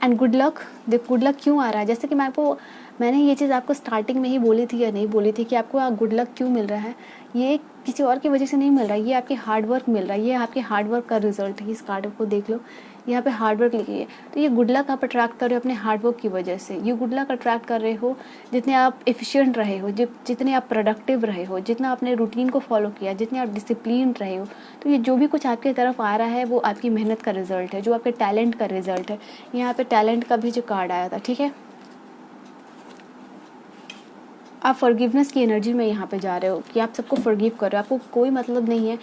And good luck. देखो गुड लक क्यों आ रहा है, जैसे कि मैंने ये चीज़ आपको स्टार्टिंग में ही बोली थी या नहीं बोली थी कि आपको गुड लक क्यों मिल रहा है, ये किसी और की वजह से नहीं मिल रहा है, ये आपके हार्ड वर्क मिल रहा है, ये आपके हार्ड वर्क का रिजल्ट है। इस कार्ड को देख लो, यहाँ पे हार्ड वर्क लिखी है, तो ये गुड लक आप अट्रैक्ट कर रहे हो अपने हार्ड वर्क की वजह से। ये गुड लक अट्रैक्ट कर रहे हो जितने आप एफिशिएंट रहे हो, जितने आप प्रोडक्टिव रहे हो, जितना आपने रूटीन को फॉलो किया, जितने आप डिसिप्लिन रहे हो, तो ये जो भी कुछ आपकी तरफ आ रहा है वो आपकी मेहनत का रिजल्ट है, जो आपके टैलेंट का रिजल्ट है। यहाँ पे टैलेंट का भी जो कार्ड आया था, ठीक है, आप फॉरगिवनेस की एनर्जी में यहाँ पे जा रहे हो कि आप सबको फॉरगिव कर रहे हो। आपको कोई मतलब नहीं है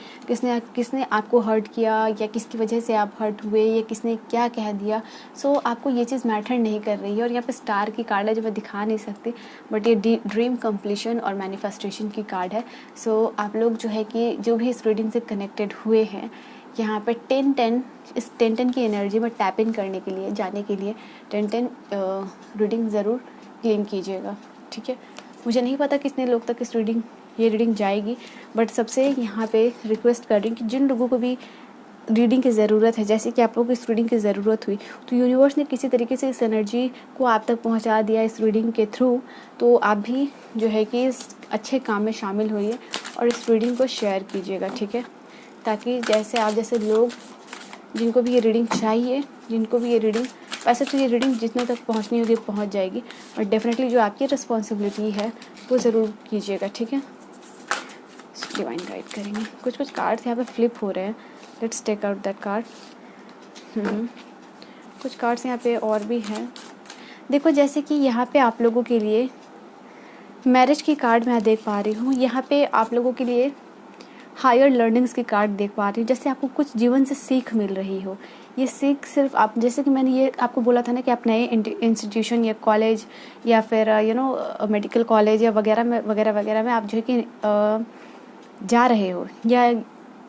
किसने आपको हर्ट किया या किसकी वजह से आप हर्ट हुए या किसने क्या कह दिया। सो आपको ये चीज़ मैटर नहीं कर रही है। और यहाँ पे स्टार की कार्ड है जो मैं दिखा नहीं सकती, बट ये ड्रीम कंप्लीशन और मैनिफेस्टेशन की कार्ड है। सो आप लोग जो है कि जो भी इस रीडिंग से कनेक्टेड हुए हैं, यहाँ पे 10-10 इस 10-10 की एनर्जी में टैप इन करने के लिए जाने के लिए 10-10 रीडिंग ज़रूर क्लेम कीजिएगा, ठीक है। मुझे नहीं पता कितने लोग तक ये रीडिंग जाएगी, बट सबसे यहाँ पे रिक्वेस्ट कर रही हूँ कि जिन लोगों को भी रीडिंग की ज़रूरत है, जैसे कि आप लोगों को इस रीडिंग की ज़रूरत हुई, तो यूनिवर्स ने किसी तरीके से इस एनर्जी को आप तक पहुँचा दिया इस रीडिंग के थ्रू। तो आप भी जो है कि इस अच्छे काम में शामिल होइए और इस रीडिंग को शेयर कीजिएगा, ठीक है, ताकि जैसे लोग जिनको भी ये रीडिंग चाहिए, जिनको भी ये रीडिंग, वैसे तो ये रीडिंग जितने तक पहुंचनी होगी पहुंच जाएगी, और डेफिनेटली जो आपकी रिस्पॉन्सिबिलिटी है वो ज़रूर कीजिएगा, ठीक है। डिवाइन गाइड करेंगे। कुछ कार्ड्स यहाँ पे फ्लिप हो रहे हैं, let's take out that card. कुछ कार्ड्स यहाँ पे और भी हैं। देखो, जैसे कि यहाँ पे आप लोगों के लिए मैरिज की कार्ड मैं देख पा रही हूँ। यहाँ पे आप लोगों के लिए हायर लर्निंग्स की कार्ड देख पा रही हूँ, जैसे आपको कुछ जीवन से सीख मिल रही हो। ये सीख सिर्फ आप, जैसे कि मैंने ये आपको बोला था ना कि आप नए इंस्टीट्यूशन या कॉलेज या फिर मेडिकल कॉलेज या वगैरह में आप जो है कि जा रहे हो, या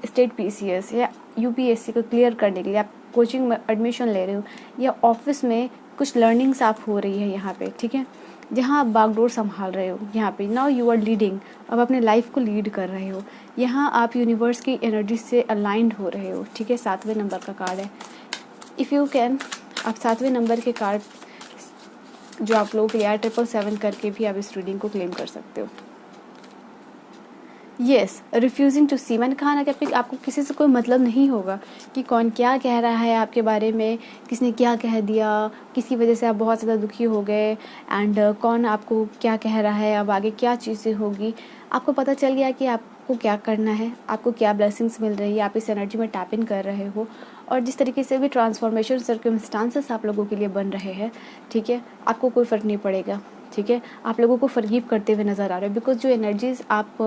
स्टेट पीसीएस या यूपीएससी को क्लियर करने के लिए आप कोचिंग में एडमिशन ले रहे हो, या ऑफिस में कुछ लर्निंग्स आप हो रही है यहाँ पे, ठीक है, जहाँ आप बागडोर संभाल रहे हो। यहाँ पे नाउ यू आर लीडिंग, अब अपने लाइफ को लीड कर रहे हो। यहाँ आप यूनिवर्स की एनर्जी से अलाइंड हो रहे हो, ठीक है। 7वें नंबर का कार्ड है। इफ़ यू कैन, आप 7वें नंबर के कार्ड जो आप लोगों के लिए 777 करके भी आप इस रीडिंग को क्लेम कर सकते हो। येस, रिफ्यूजिंग टू सी, मैंने कहा ना कि आपको किसी से कोई मतलब नहीं होगा कि कौन क्या कह रहा है आपके बारे में, किसने क्या कह दिया, किसकी वजह से आप बहुत ज़्यादा दुखी हो गए, एंड कौन आपको क्या कह रहा है, अब आगे क्या चीज़ें होगी। आपको पता चल गया कि आपको क्या करना है, आपको क्या ब्लेसिंग्स मिल रही है, आप इस एनर्जी में टैप इन कर रहे हो, और जिस तरीके से भी ट्रांसफॉर्मेशन सर्कमस्टांसेस आप लोगों के लिए बन रहे हैं, ठीक है, आपको कोई फ़र्क नहीं पड़ेगा, ठीक है। आप लोगों को फॉरगिव करते हुए नज़र आ रहे हो, बिकॉज जो एनर्जीज आप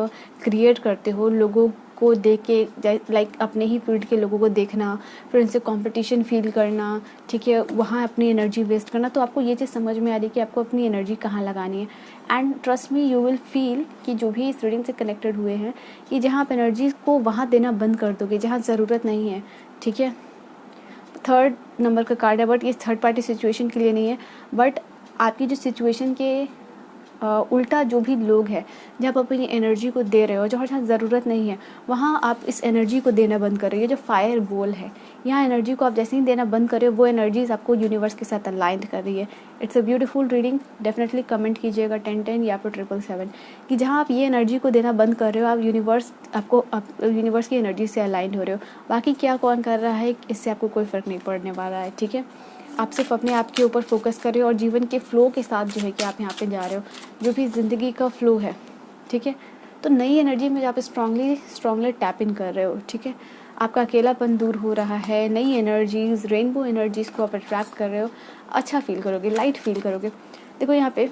क्रिएट करते हो लोगों को देख के, लाइक अपने ही फील्ड के लोगों को देखना, फिर उनसे कंपटीशन फील करना, ठीक है, वहाँ अपनी एनर्जी वेस्ट करना, तो आपको ये चीज़ समझ में आ रही है कि आपको अपनी एनर्जी कहाँ लगानी है। And trust me, you will feel कि जो भी इस रीडिंग से कनेक्टेड हुए हैं, कि जहाँ आप एनर्जी को वहाँ देना बंद कर दोगे जहाँ ज़रूरत नहीं है, ठीक है। 3rd नंबर का कार्ड है, बट ये थर्ड पार्टी सिचुएशन के लिए नहीं है, बट आपकी जो सिचुएशन के उल्टा जो भी लोग हैं, जब आप अपनी एनर्जी को दे रहे हो जहाँ ज़रूरत नहीं है, वहाँ आप इस एनर्जी को देना बंद कर रहे हो। जो फायर बॉल है, यहाँ एनर्जी को आप जैसे ही देना बंद कर रहे हो, वो एनर्जीज आपको यूनिवर्स के साथ अलाइंड कर रही है। It's a beautiful reading. Definitely comment कीजिएगा 10-10 या फिर 777 कि जहाँ आप ये एनर्जी को देना बंद कर रहे हो, आप यूनिवर्स की एनर्जी से अलाइंड हो रहे हो। बाकी क्या कौन कर रहा है, इससे आपको कोई फ़र्क नहीं पड़ने वाला है, ठीक है। आप सिर्फ अपने आप के ऊपर फोकस कर रहे हो और जीवन के फ़्लो के साथ जो है कि आप यहाँ पे जा रहे हो, जो भी ज़िंदगी का फ़्लो है, ठीक है। तो नई एनर्जी में आप स्ट्रांगली टैप इन कर रहे हो, ठीक है। आपका अकेलापन दूर हो रहा है, नई एनर्जीज़, रेनबो एनर्जीज़ को आप अट्रैक्ट कर रहे हो, अच्छा फील करोगे, लाइट फील करोगे। देखो यहाँ पे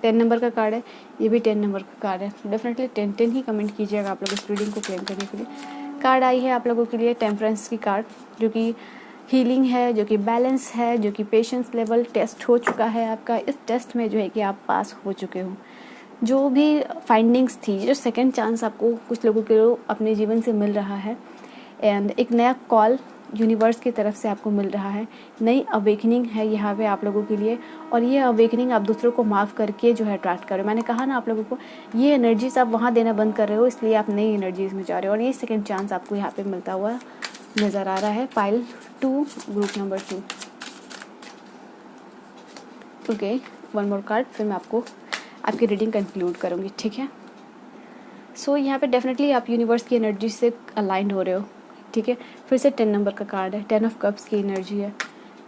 10 नंबर का कार्ड है, ये भी 10 नंबर का कार्ड है। डेफिनेटली 10-10 ही कमेंट कीजिएगा आप लोग इस रीडिंग को क्लेम करने के लिए। कार्ड आई है आप लोगों के लिए टेम्परेंस की कार्ड, जो कि हीलिंग है, जो कि बैलेंस है, जो कि पेशेंस लेवल टेस्ट हो चुका है आपका। इस टेस्ट में जो है कि आप पास हो चुके हो। जो भी फाइंडिंग्स थी, जो सेकंड चांस आपको कुछ लोगों के अपने जीवन से मिल रहा है, एंड एक नया कॉल यूनिवर्स की तरफ से आपको मिल रहा है, नई अवेकनिंग है यहाँ पे आप लोगों के लिए। और ये अवेकनिंग आप दूसरों को माफ़ करके जो है अट्रैक्ट कर रहे हो। मैंने कहा ना आप लोगों को, ये एनर्जीज आप वहाँ देना बंद कर रहे हो, इसलिए आप नई एनर्जीज में जा रहे हो, और ये सेकेंड चांस आपको यहाँ पे मिलता हुआ नज़र आ रहा है। Pile 2, group number 2। ओके, 1 मोर कार्ड, फिर मैं आपकी रीडिंग कंक्लूड करूँगी, ठीक है। सो यहाँ पे डेफिनेटली आप यूनिवर्स की एनर्जी से अलाइंड हो रहे हो, ठीक है। फिर से 10 नंबर का कार्ड है, 10 ऑफ कप्स की एनर्जी है,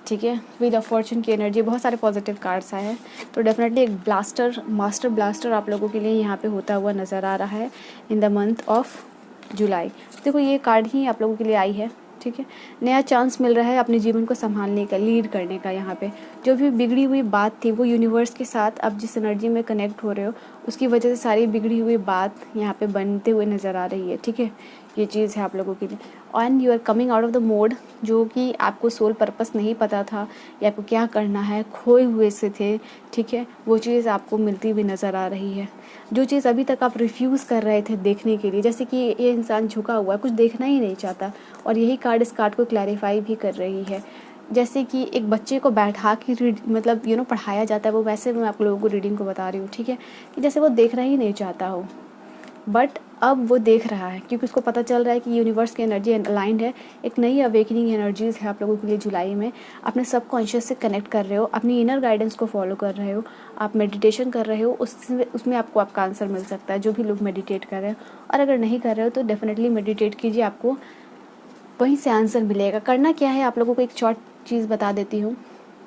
ठीक है। व्हील ऑफ फॉर्चून की एनर्जी, बहुत सारे पॉजिटिव कार्ड्स आए हैं। तो डेफिनेटली एक मास्टर ब्लास्टर आप लोगों के लिए यहाँ पे होता हुआ नज़र आ रहा है in the month of July. देखो ये कार्ड ही आप लोगों के लिए आई है, ठीक है, नया चांस मिल रहा है अपने जीवन को संभालने का, लीड करने का। यहाँ पे जो भी बिगड़ी हुई बात थी वो यूनिवर्स के साथ अब जिस एनर्जी में कनेक्ट हो रहे हो उसकी वजह से सारी बिगड़ी हुई बात यहाँ पे बनते हुए नज़र आ रही है। ठीक है, ये चीज़ है आप लोगों के लिए। And you are coming out of the mode, जो कि आपको सोल पर्पस नहीं पता था या आपको क्या करना है, खोए हुए से थे। ठीक है, वो चीज़ आपको मिलती हुई नज़र आ रही है। जो चीज़ अभी तक आप रिफ्यूज़ कर रहे थे देखने के लिए, जैसे कि ये इंसान झुका हुआ है, कुछ देखना ही नहीं चाहता, और यही कार्ड इस कार्ड को क्लैरिफाई भी कर रही है। जैसे कि एक बच्चे को बैठा के मतलब पढ़ाया जाता है, वो वैसे मैं आप लोगों को रीडिंग को बता रही हूँ। ठीक है, कि जैसे वो देखना ही नहीं चाहता हो, बट अब वो देख रहा है क्योंकि उसको पता चल रहा है कि यूनिवर्स की एनर्जी अलाइंड है। एक नई अवेकनिंग एनर्जीज़ है आप लोगों के लिए जुलाई में। अपने सबकॉन्शियस से कनेक्ट कर रहे हो, अपनी इनर गाइडेंस को फॉलो कर रहे हो, आप मेडिटेशन कर रहे हो, उसमें आपको आपका आंसर मिल सकता है, जो भी लोग मेडिटेट कर रहे हैं। और अगर नहीं कर रहे हो तो डेफिनेटली मेडिटेट कीजिए, आपको वहीं से आंसर मिलेगा। करना क्या है आप लोगों को एक शॉर्ट चीज़ बता देती हूँ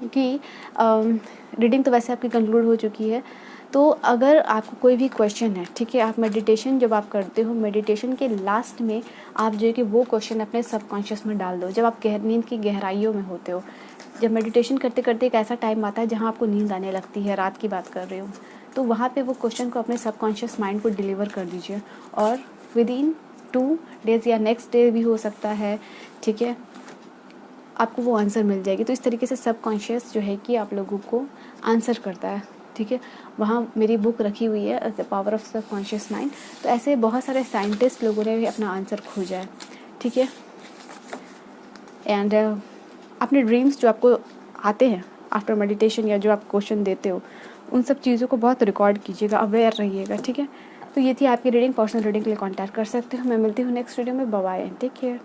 कि रीडिंग तो वैसे आपकी कंक्लूड हो चुकी है। तो अगर आपको कोई भी क्वेश्चन है, ठीक है, आप मेडिटेशन जब आप करते हो, मेडिटेशन के लास्ट में आप जो है कि वो क्वेश्चन अपने सबकॉन्शियस में डाल दो। जब आप नींद की गहराइयों में होते हो, जब मेडिटेशन करते करते एक ऐसा टाइम आता है जहाँ आपको नींद आने लगती है, रात की बात कर रही हूँ, तो वहाँ पे वो क्वेश्चन को अपने सबकॉन्शियस माइंड को डिलीवर कर दीजिए, और विद इन 2 डेज़ या नेक्स्ट डे भी हो सकता है, ठीक है, आपको वो आंसर मिल जाएगी। तो इस तरीके से सबकॉन्शियस जो है कि आप लोगों को आंसर करता है। ठीक है, वहाँ मेरी बुक रखी हुई है the power of subconscious mind. तो ऐसे बहुत सारे साइंटिस्ट लोगों ने भी अपना आंसर खोजा है। ठीक है, एंड अपने ड्रीम्स जो आपको आते हैं आफ्टर मेडिटेशन या जो आप क्वेश्चन देते हो, उन सब चीज़ों को बहुत रिकॉर्ड कीजिएगा, अवेयर रहिएगा। ठीक है, तो ये थी आपकी रीडिंग। पर्सनल रीडिंग के लिए कॉन्टैक्ट कर सकते हो। मैं मिलती हूँ नेक्स्ट वीडियो में। Bye bye and take care.